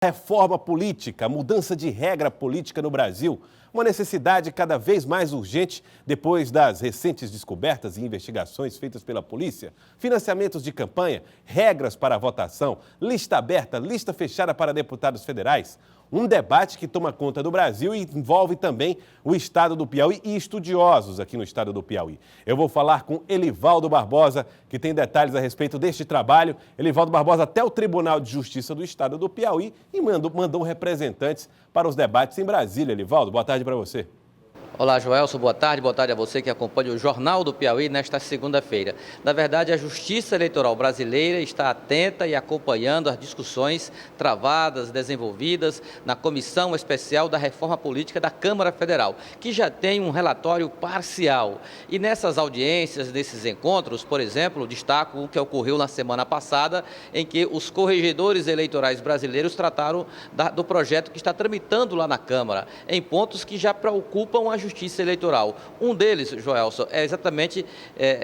Reforma política, mudança de regra política no Brasil, uma necessidade cada vez mais urgente depois das recentes descobertas e investigações feitas pela polícia, financiamentos de campanha, regras para a votação, lista aberta, lista fechada para deputados federais. Um debate que toma conta do Brasil e envolve também o estado do Piauí e estudiosos aqui no estado do Piauí. Eu vou falar com Elivaldo Barbosa, que tem detalhes a respeito deste trabalho. Elivaldo Barbosa até o Tribunal de Justiça do estado do Piauí e mandou representantes para os debates em Brasília. Elivaldo, boa tarde para você. Olá, Joelson, boa tarde a você que acompanha o Jornal do Piauí nesta segunda-feira. Na verdade, a Justiça Eleitoral brasileira está atenta e acompanhando as discussões travadas, desenvolvidas na Comissão Especial da Reforma Política da Câmara Federal, que já tem um relatório parcial. E nessas audiências, nesses encontros, por exemplo, destaco o que ocorreu na semana passada, em que os corregedores eleitorais brasileiros trataram do projeto que está tramitando lá na Câmara, em pontos que já preocupam a Justiça Eleitoral. Um deles, Joelson, é exatamente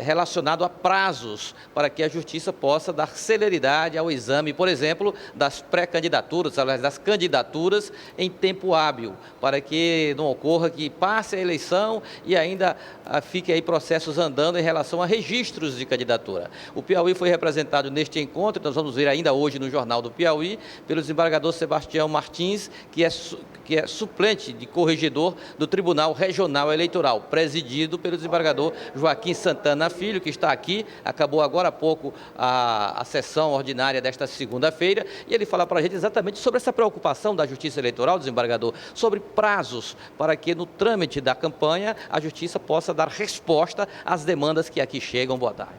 relacionado a prazos para que a Justiça possa dar celeridade ao exame, por exemplo, das pré-candidaturas, aliás, das candidaturas em tempo hábil, para que não ocorra que passe a eleição e ainda fique aí processos andando em relação a registros de candidatura. O Piauí foi representado neste encontro, nós vamos ver ainda hoje no Jornal do Piauí, pelo desembargador Sebastião Martins, que é suplente de corregedor do Tribunal Regional Eleitoral, presidido pelo desembargador Joaquim Santana Filho, que está aqui, acabou agora há pouco a sessão ordinária desta segunda-feira, e ele fala para a gente exatamente sobre essa preocupação da Justiça Eleitoral, desembargador, sobre prazos para que no trâmite da campanha a Justiça possa dar resposta às demandas que aqui chegam. Boa tarde.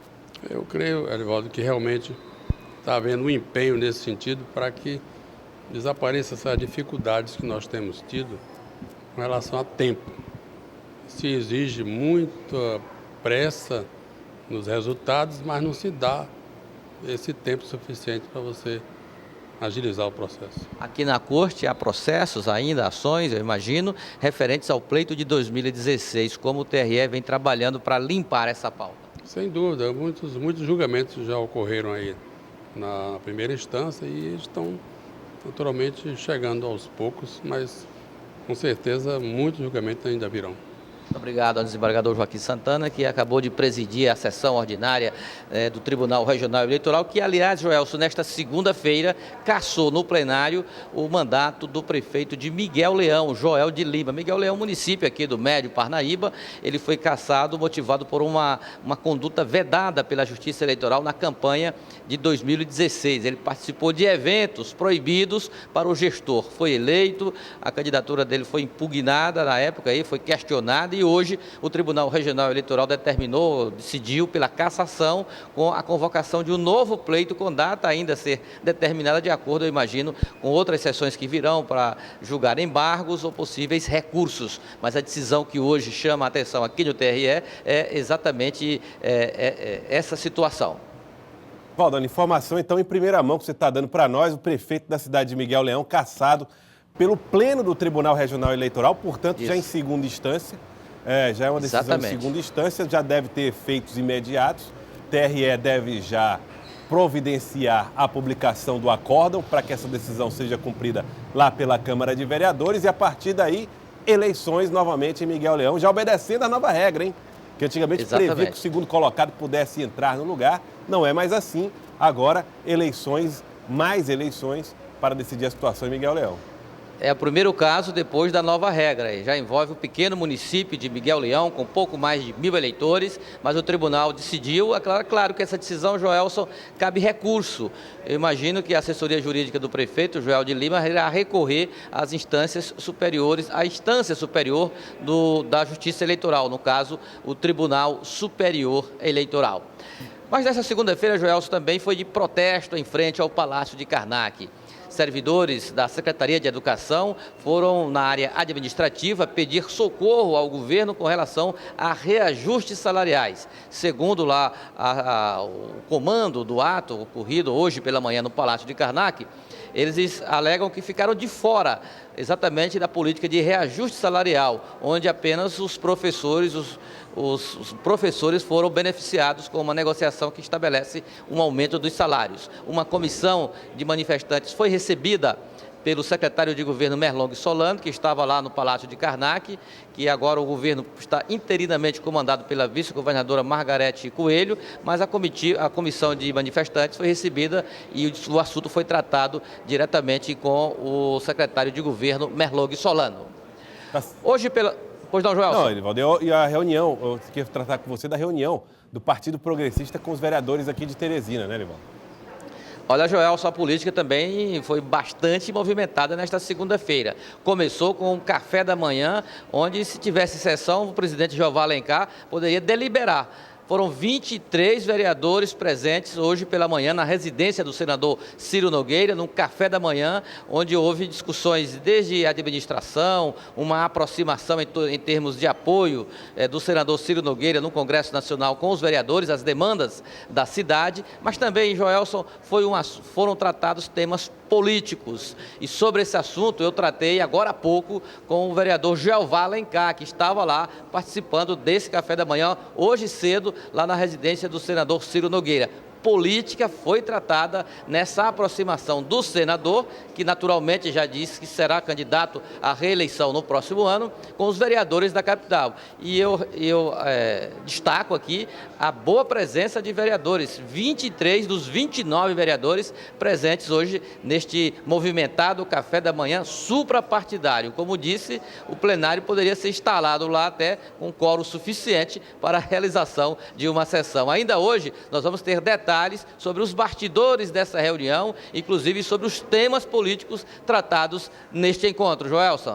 Eu creio, Elivaldo, que realmente está havendo um empenho nesse sentido para que desapareçam essas dificuldades que nós temos tido com relação a tempo. Se exige muita pressa nos resultados, mas não se dá esse tempo suficiente para você agilizar o processo. Aqui na Corte há processos ainda, ações, eu imagino, referentes ao pleito de 2016, como o TRE vem trabalhando para limpar essa pauta. Sem dúvida, muitos julgamentos já ocorreram aí na primeira instância e estão naturalmente chegando aos poucos, mas com certeza muitos julgamentos ainda virão. Muito obrigado ao desembargador Joaquim Santana, que acabou de presidir a sessão ordinária do Tribunal Regional Eleitoral, que, aliás, Joelson, nesta segunda-feira, cassou no plenário o mandato do prefeito de Miguel Leão, Joel de Lima. Miguel Leão, município aqui do Médio Parnaíba, ele foi cassado, motivado por uma conduta vedada pela Justiça Eleitoral na campanha de 2016. Ele participou de eventos proibidos para o gestor. Foi eleito, a candidatura dele foi impugnada na época, foi questionada, e hoje o Tribunal Regional Eleitoral decidiu pela cassação com a convocação de um novo pleito com data ainda a ser determinada de acordo, eu imagino, com outras sessões que virão para julgar embargos ou possíveis recursos. Mas a decisão que hoje chama a atenção aqui no TRE é exatamente essa situação. Valdo, informação então em primeira mão que você está dando para nós, o prefeito da cidade de Miguel Leão, cassado pelo Pleno do Tribunal Regional Eleitoral, portanto, já em segunda instância. Já é uma decisão de segunda instância, já deve ter efeitos imediatos. O TRE deve já providenciar a publicação do acórdão para que essa decisão seja cumprida lá pela Câmara de Vereadores e, a partir daí, eleições novamente em Miguel Leão, já obedecendo a nova regra, hein? Que antigamente previa que o segundo colocado pudesse entrar no lugar. Não é mais assim. Agora, mais eleições para decidir a situação em Miguel Leão. É o primeiro caso depois da nova regra. Já envolve o pequeno município de Miguel Leão, com pouco mais de 1.000 eleitores, mas o tribunal decidiu. Claro que essa decisão, Joelson, cabe recurso. Eu imagino que a assessoria jurídica do prefeito, Joel de Lima, irá recorrer às instâncias superiores, à instância superior da Justiça Eleitoral, no caso, o Tribunal Superior Eleitoral. Mas nessa segunda-feira, Joelson, também foi de protesto em frente ao Palácio de Karnak. Servidores da Secretaria de Educação foram na área administrativa pedir socorro ao governo com relação a reajustes salariais. Segundo lá o comando do ato ocorrido hoje pela manhã no Palácio de Karnak, eles alegam que ficaram de fora exatamente da política de reajuste salarial, onde apenas os professores, os professores foram beneficiados com uma negociação que estabelece um aumento dos salários. Uma comissão de manifestantes foi recebida pelo secretário de governo Merlong Solano, que estava lá no Palácio de Karnak, que agora o governo está interinamente comandado pela vice-governadora Margarete Coelho, mas a comissão de manifestantes foi recebida e o assunto foi tratado diretamente com o secretário de governo Merlong Solano. Hoje, Pois não, Joelson? Não, Edivaldo, e a reunião, eu queria tratar com você da reunião do Partido Progressista com os vereadores aqui de Teresina, né, Edivaldo? Olha, Joelson, a política também foi bastante movimentada nesta segunda-feira. Começou com um café da manhã, onde, se tivesse sessão, o presidente Jeová Alencar poderia deliberar. Foram 23 vereadores presentes hoje pela manhã na residência do senador Ciro Nogueira, num café da manhã, onde houve discussões desde administração, uma aproximação em termos de apoio do senador Ciro Nogueira no Congresso Nacional com os vereadores, as demandas da cidade, mas também, Joelson, foram tratados temas políticos. E sobre esse assunto eu tratei agora há pouco com o vereador Jeová Alencar, que estava lá participando desse café da manhã, hoje cedo, lá na residência do senador Ciro Nogueira. Política foi tratada nessa aproximação do senador, que naturalmente já disse que será candidato à reeleição no próximo ano, com os vereadores da capital. E eu destaco aqui a boa presença de vereadores, 23 dos 29 vereadores presentes hoje neste movimentado café da manhã suprapartidário. Como disse, o plenário poderia ser instalado lá até com quórum suficiente para a realização de uma sessão. Ainda hoje, nós vamos ter detalhes sobre os bastidores dessa reunião, inclusive sobre os temas políticos tratados neste encontro. Joelson.